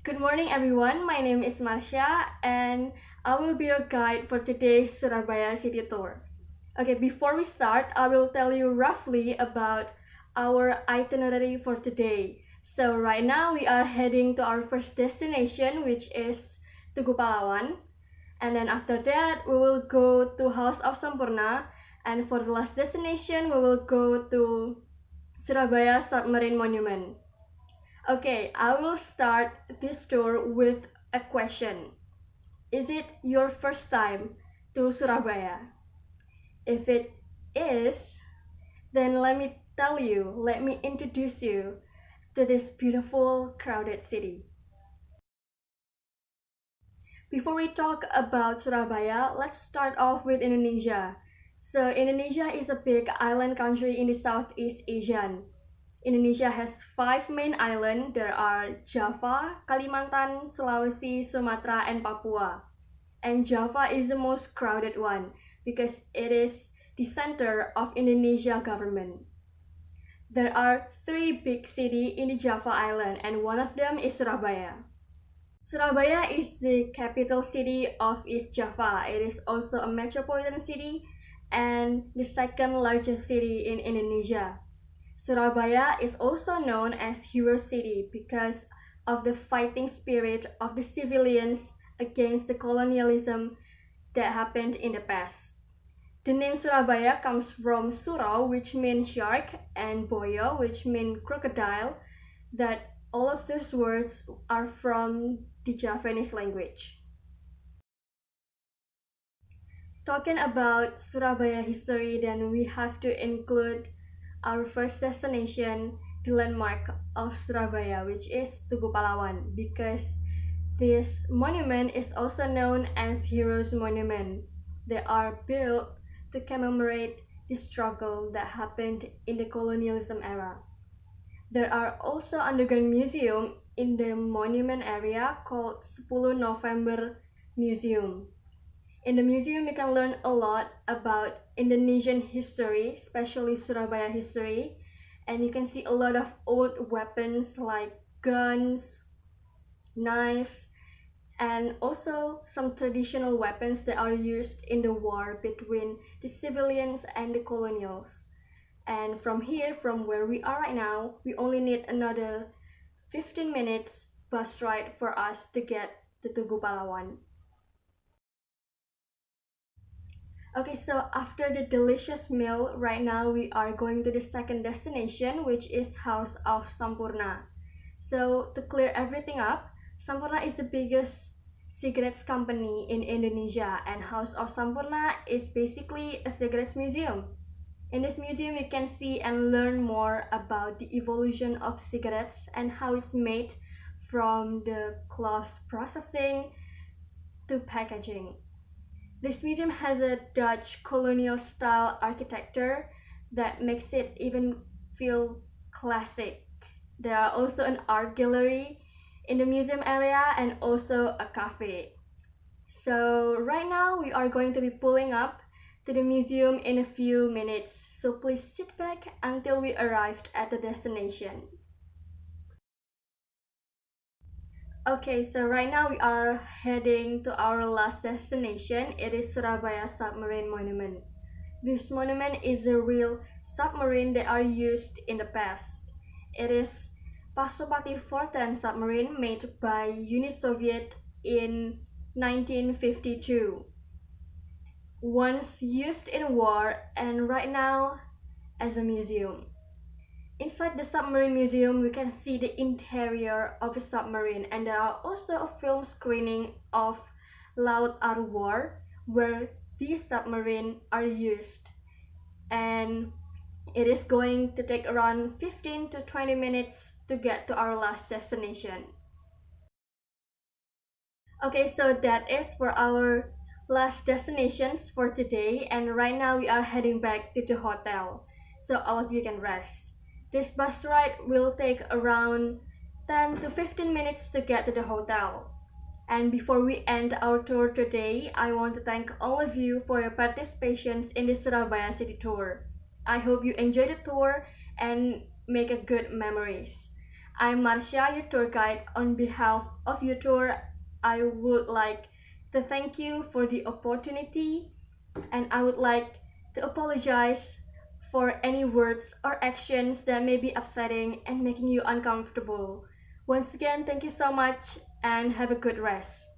Good morning, everyone. My name is Marsha, and I will be your guide for today's Surabaya city tour. Okay, before we start, I will tell you roughly about our itinerary for today. So, right now we are heading to our first destination, which is Tugu Pahlawan. And then after that, we will go to House of Sampurna. And for the last destination, we will go to Surabaya Submarine Monument. Okay, I will start this tour with a question. Is it your first time to Surabaya? If it is, then let me introduce you to this beautiful, crowded city. Before we talk about Surabaya, let's start off with Indonesia. So, Indonesia is a big island country in the Southeast Asian. Indonesia has 5 main islands. There are Java, Kalimantan, Sulawesi, Sumatra, and Papua. And Java is the most crowded one because it is the center of Indonesia government. There are 3 big cities in the Java island, and one of them is Surabaya. Surabaya is the capital city of East Java. It is also a metropolitan city and the second largest city in Indonesia. Surabaya is also known as Hero City because of the fighting spirit of the civilians against the colonialism that happened in the past. The name Surabaya comes from Surau, which means shark, and Boyo, which means crocodile, that all of those words are from the Javanese language. Talking about Surabaya history, then we have to include our first destination, the landmark of Surabaya, which is Tugu Pahlawan, because this monument is also known as Heroes Monument. They are built to commemorate the struggle that happened in the colonialism era. There are also underground museum in the monument area called 10 November Museum. In the museum, you can learn a lot about Indonesian history, especially Surabaya history, and you can see a lot of old weapons like guns, knives, and also some traditional weapons that are used in the war between the civilians and the colonials. And from where we are right now, we only need another 15 minutes bus ride for us to get to Tugu Pahlawan. Okay, so after the delicious meal, right now we are going to the second destination, which is House of Sampurna. So to clear everything up, Sampurna is the biggest cigarettes company in Indonesia, and House of Sampurna is basically a cigarettes museum. In this museum, you can see and learn more about the evolution of cigarettes and how it's made from the cloth processing to packaging. This museum has a Dutch colonial style architecture that makes it even feel classic. There are also an art gallery in the museum area and also a cafe. So right now we are going to be pulling up to the museum in a few minutes. So please sit back until we arrived at the destination. Okay, so right now we are heading to our last destination. It is Surabaya Submarine Monument. This monument is a real submarine that are used in the past. It is Pasopati 410 submarine made by Uni-Soviet in 1952. Once used in war and right now as a museum. Inside the submarine museum, we can see the interior of a submarine, and there are also a film screening of Laut Ar War where these submarines are used. And it is going to take around 15 to 20 minutes to get to our last destination. Okay, so that is for our last destinations for today, and right now we are heading back to the hotel, so all of you can rest. This bus ride will take around 10 to 15 minutes to get to the hotel. And before we end our tour today, I want to thank all of you for your participation in the Surabaya City Tour. I hope you enjoy the tour and make a good memories. I'm Marsha, your tour guide. On behalf of your tour, I would like to thank you for the opportunity, and I would like to apologize for any words or actions that may be upsetting and making you uncomfortable. Once again, thank you so much and have a good rest.